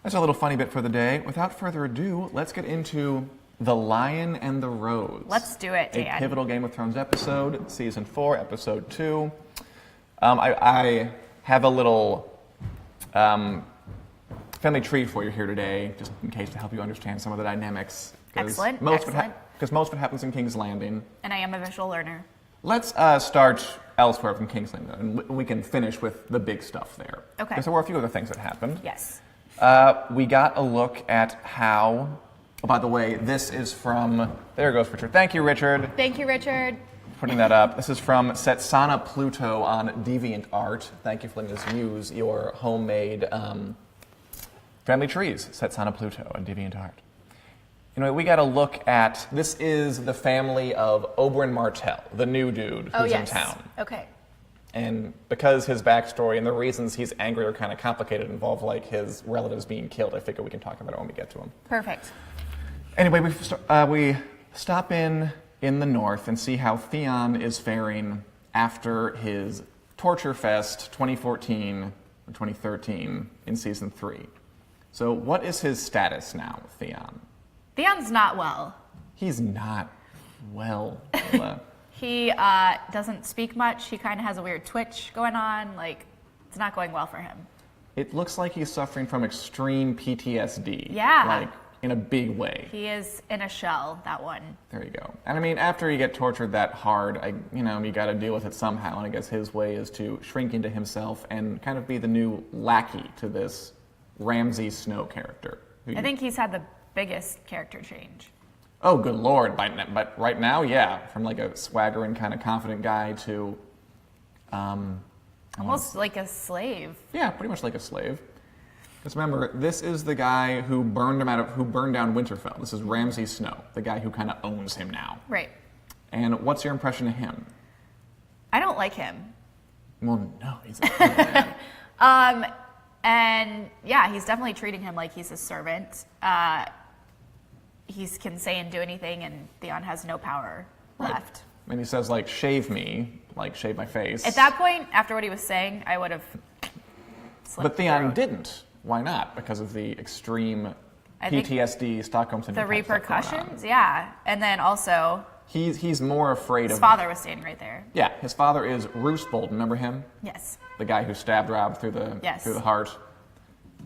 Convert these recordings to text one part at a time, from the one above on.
That's a little funny bit for the day. Without further ado, let's get into The Lion and the Rose. Let's do it, Dan. A pivotal Game of Thrones episode, Season 4, Episode 2. I have a little family treat for you here today, just in case to help you understand some of the dynamics. Excellent, Because most of it happens in King's Landing. And I am a visual learner. Let's start elsewhere from King's Landing, and we can finish with the big stuff there. Okay. Because there were a few other things that happened. Yes. We got a look at how... Oh, by the way, this is from... There goes Richard. Thank you, Richard. Thank you, Richard. Putting that up. This is from Setsana Pluto on DeviantArt. Thank you for letting us use your homemade family trees, Setsana Pluto on DeviantArt. Anyway, we got a look at... This is the family of Oberyn Martell, the new dude who's in town. Okay. And because his backstory and the reasons he's angry are kind of complicated, involve like his relatives being killed, I figure we can talk about it when we get to him. Perfect. Anyway, we stop in the north and see how Theon is faring after his torture fest 2014 or 2013 in season 3. So what is his status now, Theon? Theon's not well. He's not well. Kayla. He doesn't speak much. He kind of has a weird twitch going on. Like, it's not going well for him. It looks like he's suffering from extreme PTSD. Yeah. Like, in a big way. He is in a shell, that one. There you go. And I mean, after you get tortured that hard, you got to deal with it somehow. And I guess his way is to shrink into himself and kind of be the new lackey to this Ramsay Snow character. I think he's had the biggest character change. Oh, good Lord. But right now, yeah. From like a swaggering, kind of confident guy to... Almost like a slave. Yeah, pretty much like a slave. Because remember, this is the guy who burned down Winterfell. This is Ramsay Snow, the guy who kind of owns him now. Right. And what's your impression of him? I don't like him. Well, no, he's a man. And yeah, he's definitely treating him like he's a servant. He can say and do anything, and Theon has no power left. And he says, like, shave me, like, shave my face. At that point, after what he was saying, I would have slit But Theon throat. didn't. Why not? Because of the extreme PTSD, Stockholm Syndrome. The repercussions, yeah. And then also... He's more afraid of... His father was standing right there. Yeah, his father is Roose Bolton, remember him? Yes. The guy who stabbed Robb through the heart.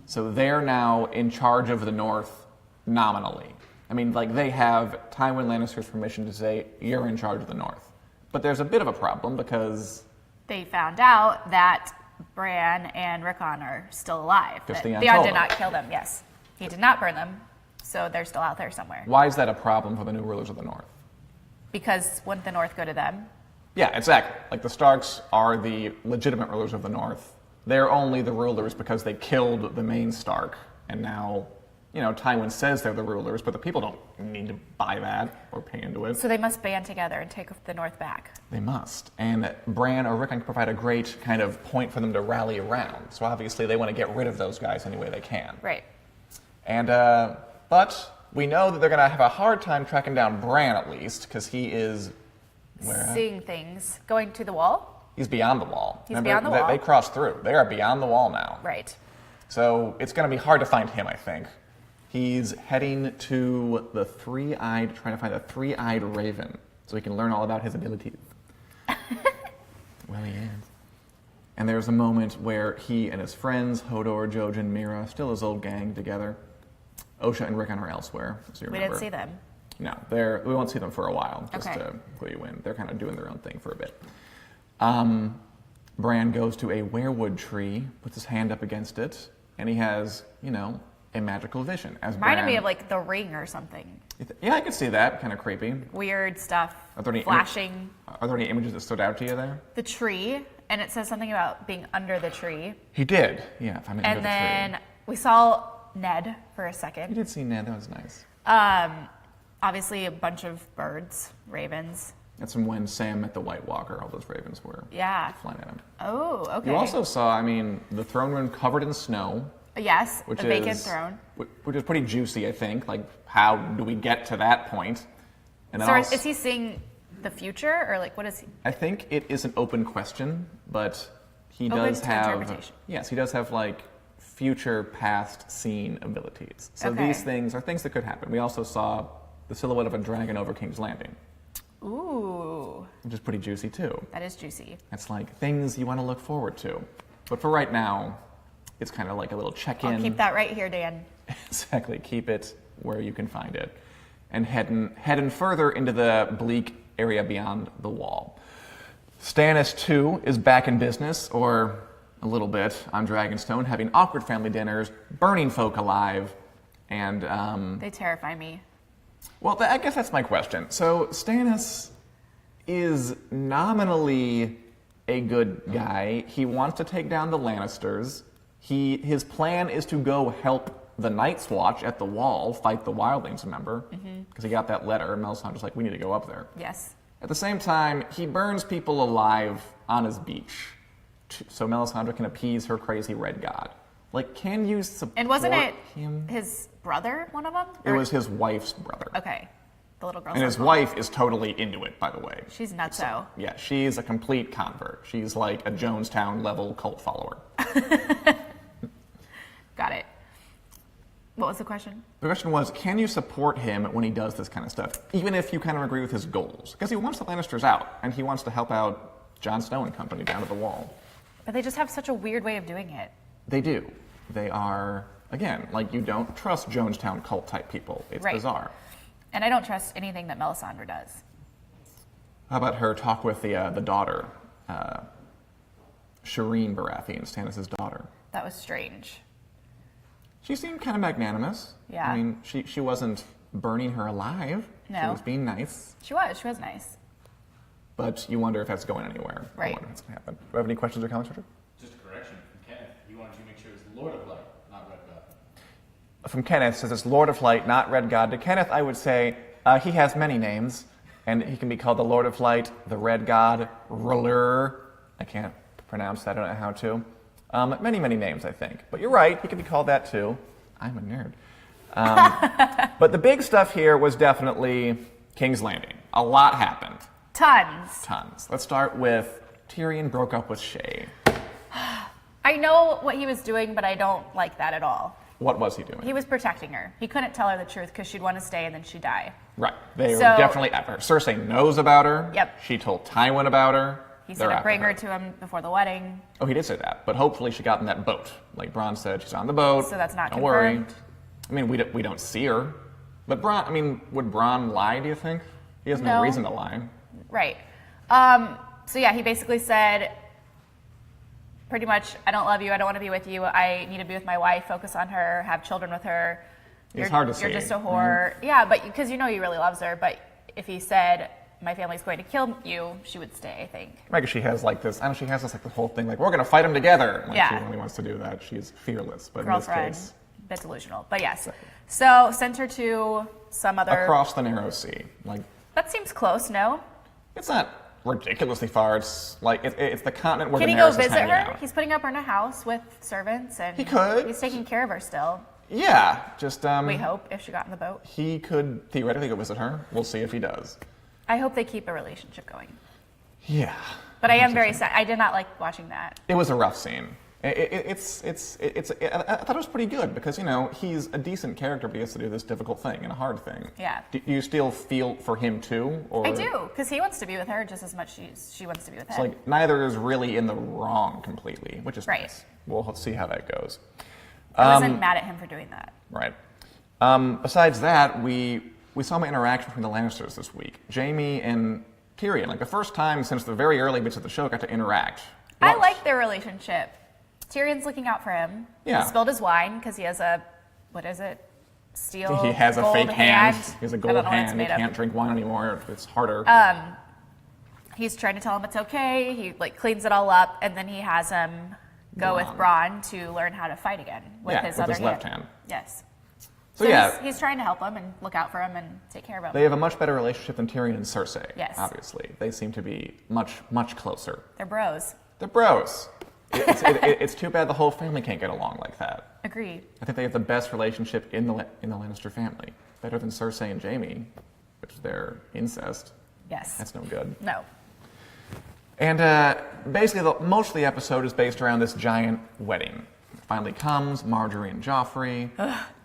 So they're now in charge of the North, nominally. I mean, like, they have Tywin Lannister's permission to say, you're in charge of the North. But there's a bit of a problem because... They found out that Bran and Rickon are still alive. Theon did not kill them, yes. He did not burn them, so they're still out there somewhere. Why is that a problem for the new rulers of the North? Because wouldn't the North go to them? Yeah, exactly. Like, the Starks are the legitimate rulers of the North. They're only the rulers because they killed the main Stark, and now... Tywin says they're the rulers, but the people don't need to buy that or pay into it. So they must band together and take the North back. They must. And Bran or Rickon can provide a great kind of point for them to rally around. So obviously they want to get rid of those guys any way they can. Right. And, but we know that they're going to have a hard time tracking down Bran at least, because he is... Where? Seeing things. Going to the wall? He's beyond the wall. He's beyond the wall. They crossed through. They are beyond the wall now. Right. So it's going to be hard to find him, I think. He's heading to trying to find the three-eyed raven, so he can learn all about his abilities. Well, he is. And there's a moment where he and his friends, Hodor, Jojen, Mira, still his old gang together. Osha and Rickon are elsewhere, so you remember. We didn't see them. No, we won't see them for a while, just to clue you in. They're kind of doing their own thing for a bit. Bran goes to a weirwood tree, puts his hand up against it, and he has, a magical vision. Reminded me of like The Ring or something. Yeah, I could see that. Kind of creepy. Weird stuff. Are there any flashing. Are there any images that stood out to you there? The tree, and it says something about being under the tree. He did. Yeah, if I'm under the tree. And then we saw Ned for a second. You did see Ned. That was nice. Obviously a bunch of birds, ravens. That's from when Sam met the White Walker. All those ravens were flying at him. Oh, okay. You also saw, the throne room covered in snow. Yes, a vacant throne. Which is pretty juicy, I think. Like, how do we get to that point? And so is he seeing the future, or like, what is he? I think it is an open question, but he open does to have... interpretation. Yes, he does have, like, future past scene abilities. So Okay. these things are things that could happen. We also saw the silhouette of a dragon over King's Landing, Ooh, which is pretty juicy too. that is juicy. It's like things you want to look forward to. But for right now, it's kind of like a little check-in. I'll keep that right here, Dan. Exactly. Keep it where you can find it. And heading further into the bleak area beyond the wall. Stannis, too, is back in business, or a little bit, on Dragonstone, having awkward family dinners, burning folk alive, and... They terrify me. Well, I guess that's my question. So Stannis is nominally a good guy. He wants to take down the Lannisters. His plan is to go help the Night's Watch at the Wall fight the Wildlings, remember? Because he got that letter, and Melisandre's like, we need to go up there. Yes. At the same time, he burns people alive on his beach, so Melisandre can appease her crazy red god. Like, can you support And wasn't it him? his brother, one of them? It was his wife's brother. Okay. The little girl. And his wife is totally into it, by the way. She's nutso. Yeah, she's a complete convert. She's like a Jonestown-level cult follower. Got it. What was the question? The question was, can you support him when he does this kind of stuff, even if you kind of agree with his goals? Because he wants the Lannisters out, and he wants to help out Jon Snow and company down to the Wall. But they just have such a weird way of doing it. They do. They are, again, like you don't trust Jonestown cult-type people. It's Right. bizarre. And I don't trust anything that Melisandre does. How about her talk with the daughter, Shireen Baratheon, Stannis' daughter? That was strange. She seemed kind of magnanimous. Yeah. I mean, she wasn't burning her alive. She No. was being nice. She was nice. But you wonder if that's going anywhere. Right. I wonder if that's going to happen. Do you have any questions or comments, Richard? Just a correction from Kenneth. He wanted to make sure it was Lord of Light, not Red God. From Kenneth, says it's Lord of Light, not Red God. To Kenneth, I would say he has many names, and he can be called the Lord of Light, the Red God, Ruler. I can't pronounce that. I don't know how to. Many, many names, I think. But you're right. He could be called that, too. I'm a nerd. But the big stuff here was definitely King's Landing. A lot happened. Tons. Let's start with Tyrion broke up with Shay. I know what he was doing, but I don't like that at all. What was he doing? He was protecting her. He couldn't tell her the truth because she'd want to stay and then she'd die. Right. They were So- definitely after her. Cersei knows about her. Yep. She told Tywin about her. He They're said to after bring her to him before the wedding. Oh, he did say that. But hopefully she got in that boat. Like Bronn said, she's on the boat. So that's not Don't worry. confirmed. I mean, we don't see her. But Bronn, I mean, would Bronn lie, do you think? He has no No. reason to lie. Right. So yeah, he basically said pretty much, I don't love you, I don't want to be with you, I need to be with my wife, focus on her, have children with her. It's hard to You're see. just a whore. Yeah, but because you know he really loves her, but if he said, my family's going to kill you, she would stay, I think. Maybe she has like this, I don't know, she has this like the whole thing, like, we're going to fight them together. Like, Yeah. She only wants to do that. She's fearless. But Girlfriend, in this case, bit delusional. But yes. So sent her to some other... across the narrow sea. Like, That seems close, no? it's not ridiculously far. It's like, it's the continent where Can he Daenerys go is visit hanging her? out. He's putting up her in a house with servants, and He could. He's taking care of her still. Yeah, just We hope, if she got in the boat. he could theoretically go visit her. We'll see if he does. I hope they keep a relationship going. Yeah, But I am very sad. I did not like watching that. it was a rough scene. I thought it was pretty good because you know he's a decent character, but he has to do this difficult thing and a hard thing. Yeah. Do you still feel for him too, or I do, because he wants to be with her just as much as she wants to be with It's him. like neither is really in the wrong completely, which is Right. nice. We'll see how that goes. I wasn't mad at him for doing that. Right. Besides that, we saw my interaction between the Lannisters this week. Jaime and Tyrion, like the first time since the very early bits of the show, got to interact. I once. like their relationship. Tyrion's looking out for him. Yeah. He spilled his wine because he has a, what is it? Steel. He has a gold fake hand. He has a I gold don't know what it's hand. He made of. can't drink wine anymore. It's harder. He's trying to tell him it's okay. He like cleans it all up, and then he has him go with Bronn to learn how to fight again with Yeah, his with other his left hand. Yes. So yeah. he's trying to help him and look out for him and take care of him. They have a much better relationship than Tyrion and Cersei. Yes. Obviously. They seem to be much, much closer. They're bros. They're bros. It's too bad the whole family can't get along like that. Agreed. I think they have the best relationship in the Lannister family. Better than Cersei and Jaime, which they're incest. Yes. That's no good. No. And basically, most of the episode is based around this giant wedding. finally comes, Marjorie and Joffrey.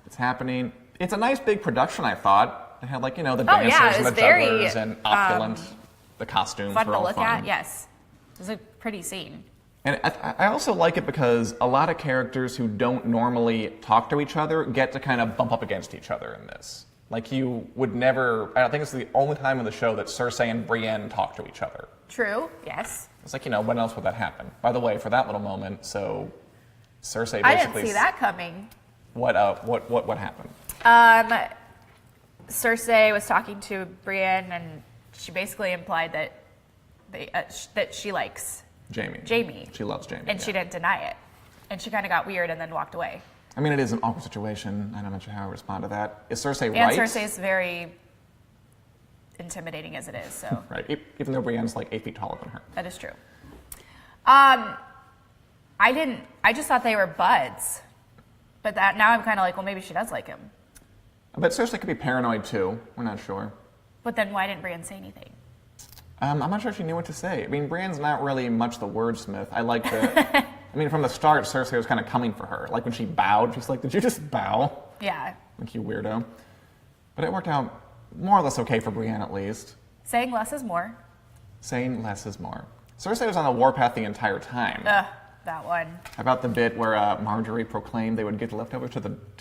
It's happening. It's a nice big production, I thought. They had like, the dancers yeah, it and the was very, jugglers and opulent. The costumes Fun were to all look fun. at, yes. It was a pretty scene. And I also like it because a lot of characters who don't normally talk to each other get to kind of bump up against each other in this. Like you would never, I think it's the only time in the show that Cersei and Brienne talk to each other. True, yes. It's like, when else would that happen? By the way, for that little moment, so Cersei basically... I didn't see that coming. What happened? Cersei was talking to Brienne, and she basically implied that that she likes Jamie. She loves Jamie. and she didn't deny it. And she kind of got weird and then walked away. I mean, it is an awkward situation. I'm not sure how I respond to that. Is Cersei And right? Cersei's very intimidating as it is, so Right, even though Brienne's like 8 feet taller than her. that is true. I just thought they were buds. But now I'm kind of like, well, maybe she does like him. But Cersei could be paranoid too. We're not sure. But then why didn't Brienne say anything? I'm not sure she knew what to say. I mean, Brienne's not really much the wordsmith. I like the... I mean, from the start, Cersei was kind of coming for her. Like when she bowed, she's like, did you just bow? Yeah. Like, you weirdo. But it worked out more or less okay for Brienne, at least. Saying less is more. Saying less is more. Cersei was on the warpath the entire time. Ugh, that one. How about the bit where Marjorie proclaimed they would give the leftovers to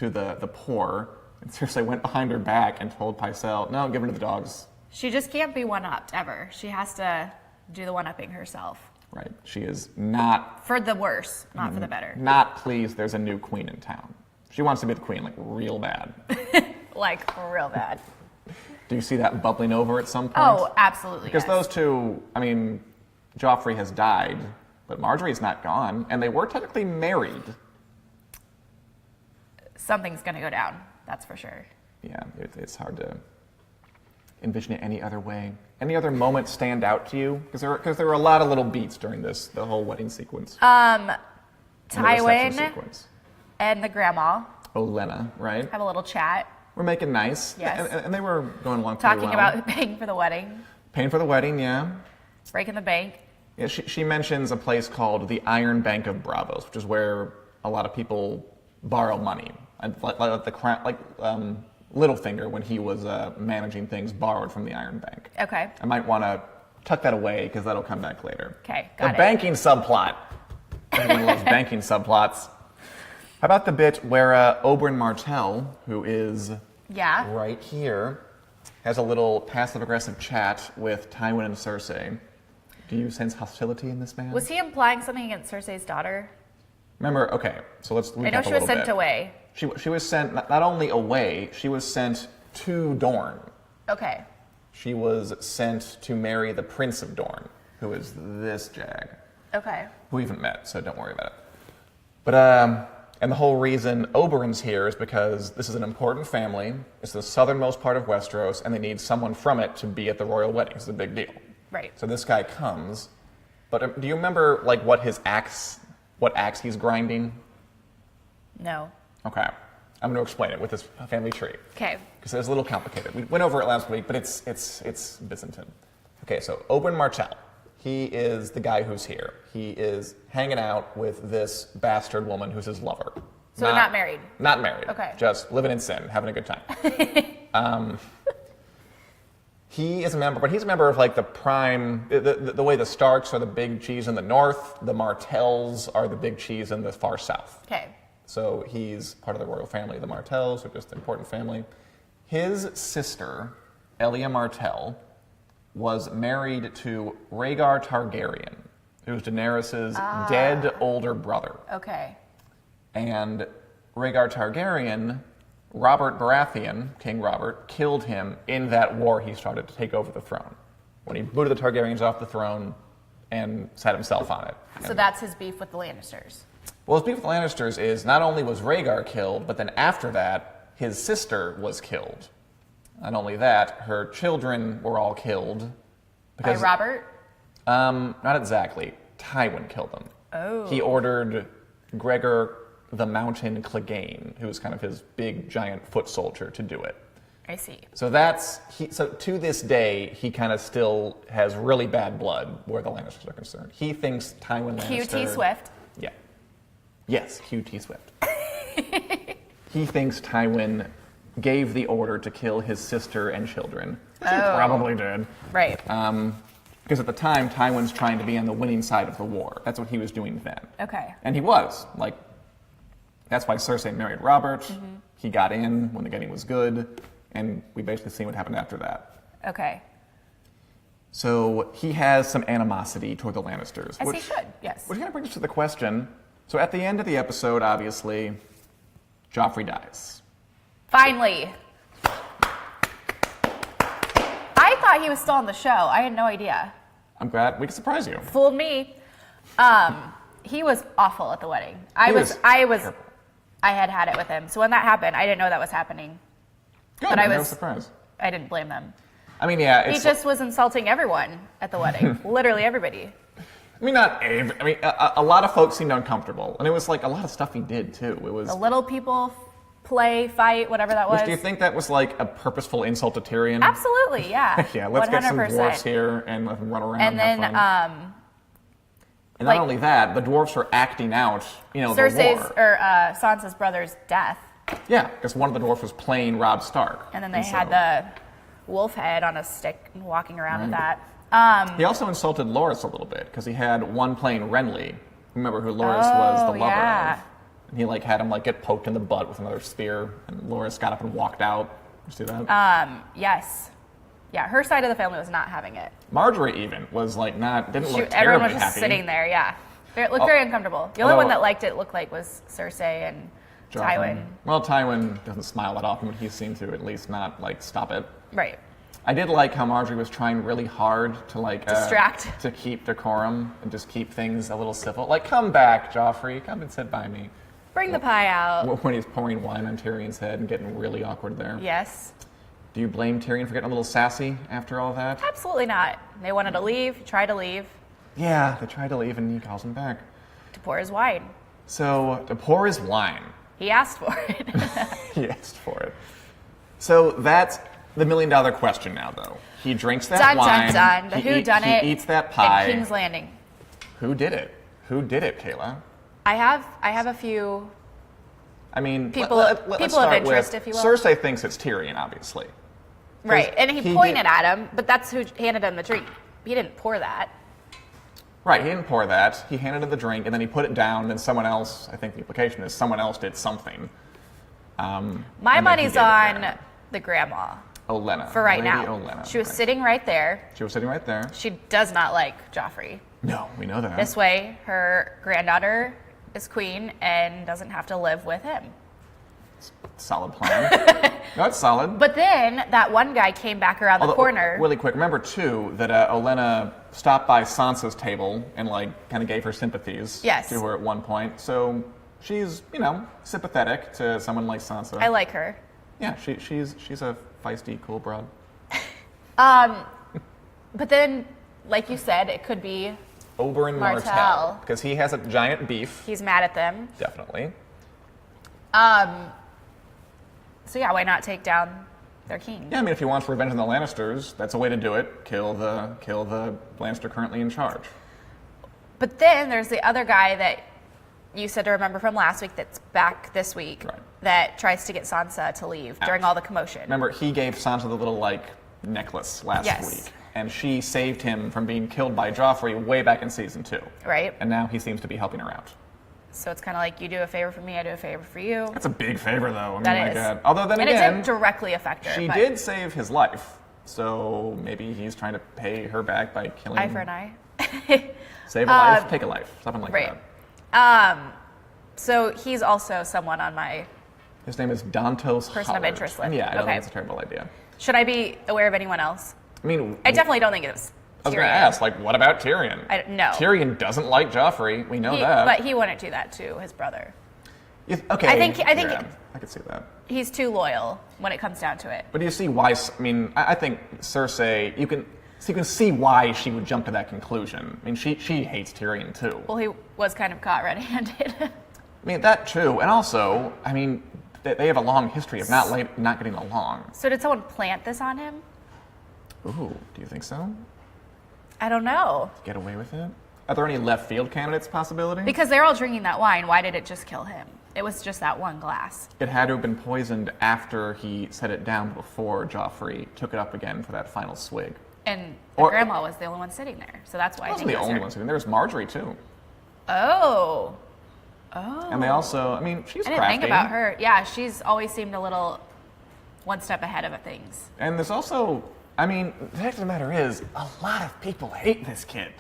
the poor, and Cersei went behind her back and told Pycelle, no, give them to the dogs. She just can't be one-upped, ever. She has to do the one-upping herself. Right. She is not... For the worse, not for the better. Not pleased there's a new queen in town. She wants to be the queen, like, real bad. Like, real bad. Do you see that bubbling over at some point? Oh, absolutely, Because yes. those two, I mean, Joffrey has died, but Marjorie's not gone, and they were technically married. Something's going to go down, that's for sure. Yeah, it's hard to envision it any other way. Any other moments stand out to you? Because there were a lot of little beats during the whole wedding sequence. And the reception Tywin sequence. and the grandma Olenna, right? have a little chat, We're making nice. Yes. And they were going along pretty talking well. about paying for the wedding, Paying for the wedding, yeah. breaking the bank. Yeah, she mentions a place called the Iron Bank of Bravos, which is where a lot of people borrow money. And like Littlefinger, when he was managing things, borrowed from the Iron Bank. Okay. I might want to tuck that away because that'll come back later. Okay, The got it. banking subplot. Everyone loves banking subplots. How about the bit where Oberyn Martell, who is Yeah. right here, has a little passive-aggressive chat with Tywin and Cersei. Do you sense hostility in this man? Was he implying something against Cersei's daughter? Remember, okay, so let's recap I know a she was little sent bit. away. She was sent not only away, she was sent to Dorne. Okay. She was sent to marry the Prince of Dorne, who is this jag, Okay. who we haven't met, so don't worry about it. But, and the whole reason Oberyn's here is because this is an important family. It's the southernmost part of Westeros, and they need someone from it to be at the royal wedding. It's a big deal. Right. So this guy comes, but do you remember like what axe he's grinding? No. Okay, I'm going to explain it with this family tree. Okay. Because it's a little complicated. We went over it last week, but it's Byzantine. Okay, so Oberyn Martell, he is the guy who's here. He is hanging out with this bastard woman who's his lover. So they're not married? Not married. Okay. Just living in sin, having a good time. He is a member, but he's a member of like the prime, the way the Starks are the big cheese in the north, the Martells are the big cheese in the far south. Okay. So he's part of the royal family, the Martells, who are just an important family. His sister, Elia Martell, was married to Rhaegar Targaryen, who's Daenerys' dead older brother. Okay. And Rhaegar Targaryen, Robert Baratheon, King Robert, killed him in that war he started to take over the throne, when he booted the Targaryens off the throne and sat himself on it. So that's his beef with the Lannisters. Well, his beef with the Lannisters is not only was Rhaegar killed, but then after that, his sister was killed. Not only that, her children were all killed. By Robert? Not exactly. Tywin killed them. Oh. He ordered Gregor the Mountain Clegane, who was kind of his big, giant foot soldier, to do it. I see. So so to this day, he kind of still has really bad blood where the Lannisters are concerned. He thinks Tywin Lannister... QT Swift. Yeah. Yes, QT Swift. He thinks Tywin gave the order to kill his sister and children. Which he probably did. Right. Because at the time, Tywin's trying to be on the winning side of the war. That's what he was doing then. Okay. And he was. Like, that's why Cersei married Robert. Mm-hmm. He got in when the getting was good. And we basically see what happened after that. Okay. So he has some animosity toward the Lannisters. As he should, yes. Which kind of brings us to the question. So at the end of the episode, obviously, Joffrey dies. Finally. I thought he was still on the show. I had no idea. I'm glad we could surprise you. Fooled me. He was awful at the wedding. I had it with him. So when that happened, I didn't know that was happening. Good, But I no was surprise. I didn't blame them. I mean, yeah, He it's just was insulting everyone at the wedding. Literally everybody. I mean, not every, I mean, a lot of folks seemed uncomfortable, and it was like a lot of stuff he did too. It was. The little people play, fight, whatever that was. Do you think that was like a purposeful insult to Tyrion? Absolutely, yeah. Yeah, let's get some 100%. dwarfs here and let them run around. And and then, have fun. And like- not only that, the dwarfs were acting out, the Cersei's war. or Sansa's brother's death, Yeah, because one of the dwarfs was playing Robb Stark. and then they so- had the wolf head on a stick and walking around with that. He also insulted Loras a little bit because he had one playing Renly. Remember who Loras was the lover yeah. of? And he had him get poked in the butt with another spear, and Loras got up and walked out. Did you see that? Yes. Yeah, her side of the family was not having it. Marjorie even was didn't look Everyone terribly was just happy. sitting there, yeah. It looked very uncomfortable. The only although- one that liked it looked like was Cersei and Tywin. Well, Tywin doesn't smile that often, but he seemed to at least not stop it. Right. I did like how Marjorie was trying really hard to Distract. to keep decorum and just keep things a little civil. Come back, Joffrey, come and sit by me. Bring the pie out. When he's pouring wine on Tyrion's head and getting really awkward there. Yes. Do you blame Tyrion for getting a little sassy after all that? Absolutely not. They wanted to leave, try to leave, Yeah, they tried to leave and he calls them back. to pour his wine. So to pour his wine. He asked for it. He asked for it. So that's the $1 million question now, though. He drinks that Dun, wine. dun, dun. The whodunit. He eats that pie. In King's Landing. Who did it? Who did it, Kayla? I have a few. I mean, People- let's people of start interest, with, if you will. Cersei thinks it's Tyrion, obviously. Right, and he he pointed did- at him, but that's who handed him the drink. He didn't pour that. Right, he didn't pour that. He handed him the drink, and then he put it down, and someone else, I think the implication is someone else did something. My and then he money's gave it on there. the grandma Olenna. for right Lady now. Olenna, She was right. sitting right there. She was sitting right there. She does not like Joffrey. No, we know that. This way, her granddaughter is queen and doesn't have to live with him. Solid plan. No, it's solid. But then that one guy came back around the Although, corner. Really quick, remember too that Olenna stopped by Sansa's table and kind of gave her sympathies Yes. to her at one point. So she's sympathetic to someone like Sansa. I like her. Yeah, she's a feisty, cool broad. But then, like you said, it could be Oberyn Martell. Martell, because he has a giant beef. he's mad at them. Definitely. So yeah, why not take down their king? Yeah, I mean, if he wants revenge on the Lannisters, that's a way to do it. Kill the Lannister currently in charge. But then there's the other guy that you said to remember from last week that's back this week Right. that tries to get Sansa to leave during all the commotion. Remember, he gave Sansa the little necklace last Yes. week, and she saved him from being killed by Joffrey way back in season 2. Right. And now he seems to be helping her out. So it's kind of like you do a favor for me, I do a favor for you. That's a big favor, though. I mean, That my is. God. Although then And it again, didn't directly affect her. she but did save his life, so maybe he's trying to pay her back by killing. Eye for an eye. Save a life, take a life, something like Right. that. So he's also someone on my. His name is Dantos Person of Howard. interest list. And yeah, I don't Okay. think it's a terrible idea. Should I be aware of anyone else? I mean, I definitely don't think it was. I was going to Tyrion. ask, what about Tyrion? No. Tyrion doesn't like Joffrey. We know He- that. But he wouldn't do that to his brother. Okay. I think- yeah, I could see that. He's too loyal when it comes down to it. But do you see why? I mean, I think Cersei. You can see why she would jump to that conclusion. I mean, she hates Tyrion too. Well, he was kind of caught red-handed. I mean that too, and also, I mean, they have a long history of not getting along. So did someone plant this on him? Ooh, do you think so? I don't know. Get away with it? Are there any left field candidates possibility? Because they're all drinking that wine. Why did it just kill him? It was just that one glass. It had to have been poisoned after he set it down before Joffrey took it up again for that final swig. And the grandma was the only one sitting there, so that's why I Wasn't think the it was only her. one sitting there. There was Marjorie too. Oh. And they also, I mean, she's I didn't crafty. think about her. Yeah, she's always seemed a little one step ahead of things. And there's also, I mean, the fact of the matter is, a lot of people hate this kid.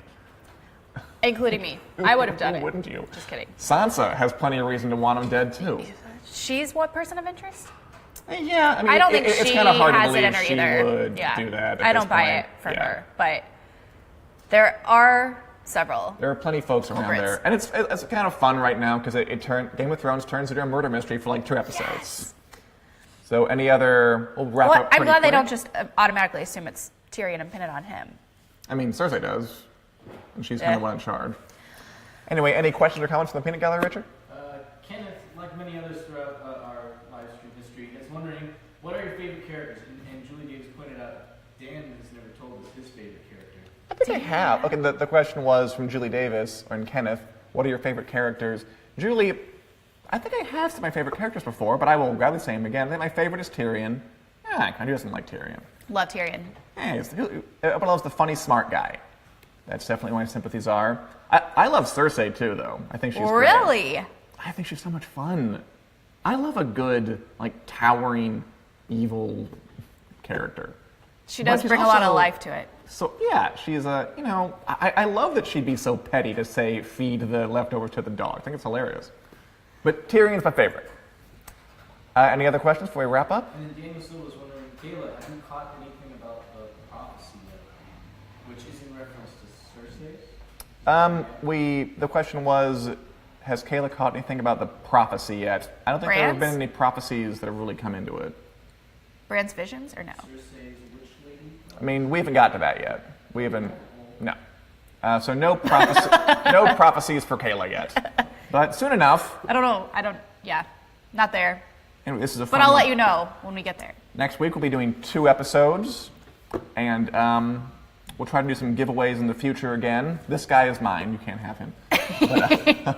Including me. I would have done it. Wouldn't you? Just kidding. Sansa has plenty of reason to want him dead too. She's what person of interest? Yeah, I mean, I don't think it's she kind of hard to has it believe in her she either. would Yeah. do that. I don't buy it for her, but there are several. There are plenty of folks around Culprits. there, and it's kind of fun right now because Game of Thrones turns into a murder mystery for like 2 episodes. Yes. So any other? We'll wrap Well, up. I'm pretty glad they quick. don't just automatically assume it's Tyrion and pin it on him. I mean, Cersei does, and she's kind Yeah. of one in charge. Anyway, any questions or comments from the peanut gallery, Richard? Kenneth, like many others throughout our live stream history, is wondering what are your favorite characters? And Julie Davis pointed out Dan has never told us his favorite character. I think I have. Okay, the question was from Julie Davis and Kenneth, what are your favorite characters? Julie, I think I have said my favorite characters before, but I will gladly say them again. I think my favorite is Tyrion. Yeah, who doesn't like Tyrion? Love Tyrion. Hey, everyone loves the funny, smart guy. That's definitely where my sympathies are. I love Cersei too, though. I think she's great. Really? I think she's so much fun. I love a good, like, towering, evil character. She But does she's bring a lot of also- life to it. So, yeah, she's I love that she'd be so petty to say, feed the leftovers to the dog. I think it's hilarious. But Tyrion's my favorite. Any other questions before we wrap up? And then Daniel Silva was wondering, Kayla, have you caught anything about the prophecy yet? Which is in reference to Cersei? The question was, has Kayla caught anything about the prophecy yet? I don't think there have been Brands? any prophecies that have really come into it. Brand's visions or no? Cersei's witch lady? I mean, we haven't got to that yet. We haven't, no. So no prophecies for Kayla yet. But soon enough. I don't know. Yeah, not there. Anyway, this is a But fun I'll one. let you know when we get there. Next week we'll be doing 2 episodes, and we'll try to do some giveaways in the future again. This guy is mine. You can't have him. But,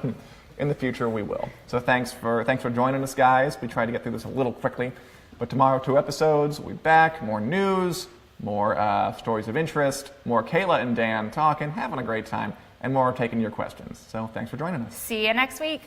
in the future we will. So thanks for joining us, guys. We tried to get through this a little quickly, but tomorrow 2 episodes. We'll be back. More news, more stories of interest, more Kayla and Dan talking, having a great time, and more taking your questions. So thanks for joining us. See you next week.